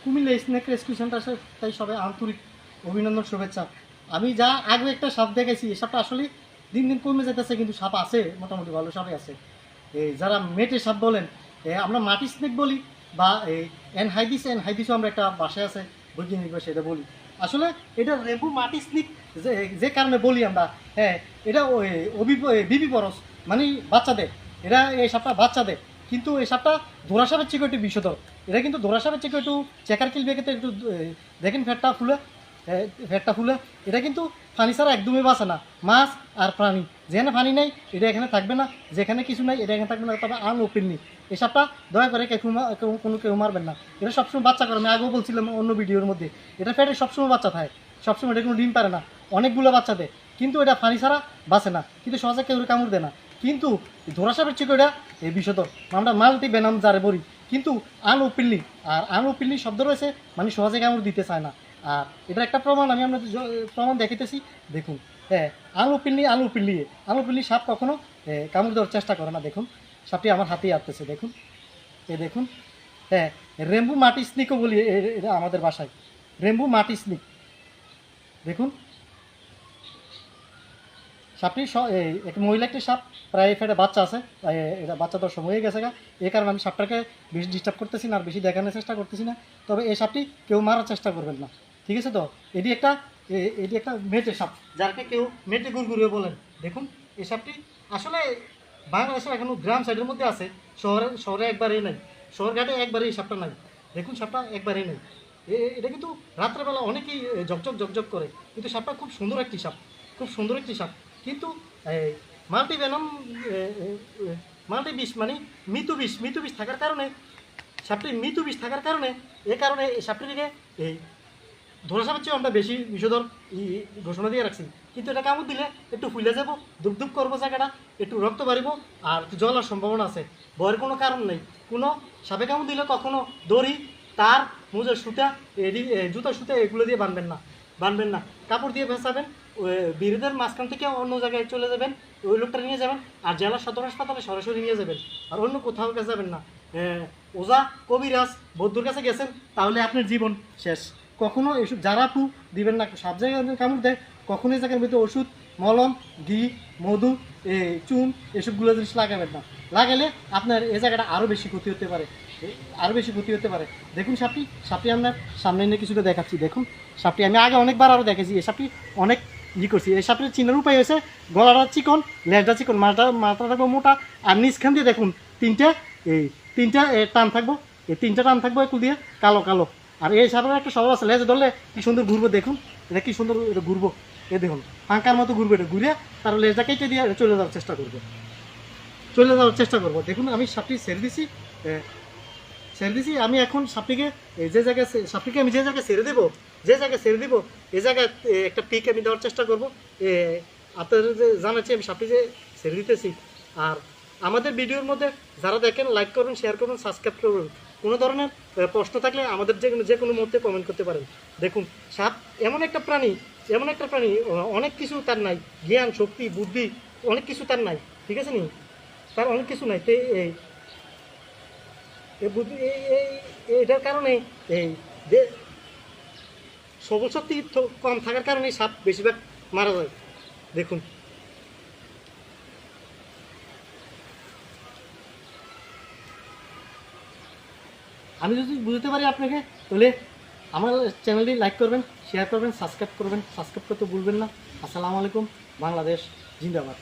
Comilla snake rescue centre তাই সবাই আন্তরিক অভিনন্দন, শুভেচ্ছা। আমি যা আগে একটা সাপ দেখেছি, এই সাপটা আসলে দিন দিন কমে যেতেছে, কিন্তু সাপ আছে, মোটামুটি ভালো সাপই আছে। এই যারা মেটে সাপ বলেন, আমরা মাটি স্নেক বলি, বা এই এনহাইদিসও আমরা একটা বাসায় আছে বৈজ্ঞানিক ভাষায় এটা বলি। আসলে এটা রেবু মাটি স্নেক যে যে কারণে বলি আমরা, হ্যাঁ, এটা বিবি পরস মানে বাচ্চা দেয়। এটা এই সাপটা বাচ্চা দেয়, কিন্তু এই সাপটা ধরা সাপের চেয়ে একটু বিষধর। এটা কিন্তু ধরা সাপের চেয়ে একটু চেকার কিল বেঁকে একটু দেখেন ফ্যাটটা ফুলে। এটা কিন্তু পানি ছাড়া একদমই বাঁচে না। মাছ আর প্রাণী, যেখানে পানি নেই এটা এখানে থাকবে না, যেখানে কিছু নাই এটা এখানে থাকবে না। তবে আনওপেনলি এই সাপটা দয়া করে কেউ মারবেন না। এটা সবসময় বাচ্চা করে, আমি আগেও বলছিলাম অন্য ভিডিওর মধ্যে। এটা ফ্যাটে সবসময় বাচ্চা থাকে, সবসময় এটা কোনো ডিম পারে না, অনেকগুলো বাচ্চা দেয়, কিন্তু এটা পানি ছাড়া বাঁচে না, কিন্তু সহজে কেউ কামড় দেয় না। কিন্তু ধরা সাপের চেয়ে এটা এই বিষধর, আমরা মাল্টি বেনাম যারে বলি, কিন্তু আনওপেনলি। আর আনওপেনলি শব্দ রয়েছে মানে সহজে কামড় দিতে চায় না। আর এটা একটা প্রমাণ, আমি আপনাদের প্রমাণ দেখাইতেছি, দেখুন। হ্যাঁ, আনওপেনলি সাপ কখনো কামড় দেওয়ার চেষ্টা করে না। দেখুন সাপটি আমার হাতেই আসতেছে, দেখুন, দেখুন। হ্যাঁ, রেম্বু মাটি স্নিকও বলি এটা আমাদের বাসায়, রেম্বু মাটি স্নিক। দেখুন সাপটি এক মহিলা একটি সাপ, প্রায় ফেটে বাচ্চা আছে, এটা বাচ্চা দেওয়ার সময় হয়ে গেছে গা। এই কারণে আমি সাপটাকে বেশি ডিস্টার্ব করতেছি না, আর বেশি দেখানোর চেষ্টা করতেছি না। তবে এই সাপটি কেউ মারার চেষ্টা করবেন না, ঠিক আছে তো? এটি একটা মেটে সাপ, যাকে কেউ মেটে গুড়গুড়িয়ে বলেন। দেখুন এই সাপটি আসলে বাংলাদেশের এখনো গ্রাম সাইডের মধ্যে আছে, শহরে একবারেই নাই, শহর ঘাটে একবারেই সাপটা নাই। দেখুন সাপটা একবারেই নেই। এটা কিন্তু রাত্রেবেলা অনেকেই ঝকঝক করে, কিন্তু সাপটা খুব সুন্দর একটি সাপ, খুব সুন্দর একটি সাপ। কিন্তু মাল্টিভেনম মাল্টিবিষ মানে মৃত্যু বিষ থাকার কারণে, সাপটি মৃত্যু বিষ থাকার কারণে, এ কারণে সাপটিকে এই ধরা সাপের চেয়ে আমরা বেশি বিষধর ঘোষণা দিয়ে রাখছি। কিন্তু এটা কামড় দিলে একটু ফুলে যাবো, ধুপ করবো জায়গাটা, একটু রক্ত বাড়িব, আর একটু জ্বলার সম্ভাবনা আছে। ভয়ের কোনো কারণ নেই। কোনো সাপে কামড় দিলে কখনো দড়ি, তার, মোজার সুতা, জুতার সুতা এগুলো দিয়ে বানবেন না। কাপড় দিয়ে ভেসাবেন, বিরোধের মাঝখান থেকে অন্য জায়গায় চলে যাবেন, ওই লোকটা নিয়ে যাবেন, আর জেলা সদর হাসপাতালে সরাসরি নিয়ে যাবেন, আর অন্য কোথাও কাছে যাবেন না। ওজা, কবিরাজ, বৌদ্ধর কাছে গেছেন তাহলে আপনার জীবন শেষ। কখনো এসব জারাপু দিবেন না। সব জায়গায় কামড় দেয়, কখনো এই জায়গার ভিতরে ওষুধ, মলম, ঘি, মধু, চুন এসবগুলো জিনিস লাগাবেন না। লাগালে আপনার এই জায়গাটা আরও বেশি ক্ষতি হতে পারে, দেখুন সাপটি আপনার সামনে নিয়ে কিছুটা দেখাচ্ছি। দেখুন সাপটি আমি আগে অনেকবার আরও দেখেছি, এই সাপটি অনেক করছি। এই সাপটির চিনার উপায় হয়েছে গলাটা চিকন, লেজটা চিকন, মাথা থাকবো মোটা, আর নিচখান দিয়ে দেখুন তিনটা টান থাকবো, এই তিনটা টান থাকবো একটু দিয়ে কালো। আর এই সাপের একটা স্বভাব আছে, লেজে ধরলে কি সুন্দর ঘুরবো, দেখুন এটা কি সুন্দর এটা ঘুরবো, দেখুন ফাঁকার মতো ঘুরবো, এটা ঘুরে তার লেজটা কেটে দিয়ে চলে যাওয়ার চেষ্টা করবো। দেখুন আমি সাপটি ছেড়ে দিছি, আমি এখন সাপটিকে আমি যে জায়গায় ছেড়ে দেবো এই জায়গায় একটা পিক আমি দেওয়ার চেষ্টা করবো। আপনাদের যে জানাচ্ছি আমি সাপটি যে ছেড়ে দিতেছি। আর আমাদের ভিডিওর মধ্যে যারা দেখেন লাইক করবেন, শেয়ার করবেন, সাবস্ক্রাইব করবেন। কোনো ধরনের প্রশ্ন থাকলে আমাদের যে কোনো মধ্যে কমেন্ট করতে পারেন। দেখুন সাপ এমন একটা প্রাণী, অনেক কিছু তার নাই, জ্ঞান, শক্তি, বুদ্ধি অনেক কিছু তার নাই, ঠিক আছে নি? তার অনেক কিছু নাই। এটার কারণে এই যে সবল শক্তি কম থাকার কারণে সাপ বেশিরভাগ মারা যায়। দেখুন আমি যদি বুঝতে পারি আপনাকে, তাহলে আমার চ্যানেলটি লাইক করবেন, শেয়ার করবেন, সাবস্ক্রাইব করতে ভুলবেন না। আসসালামু আলাইকুম, বাংলাদেশ জিন্দাবাদ।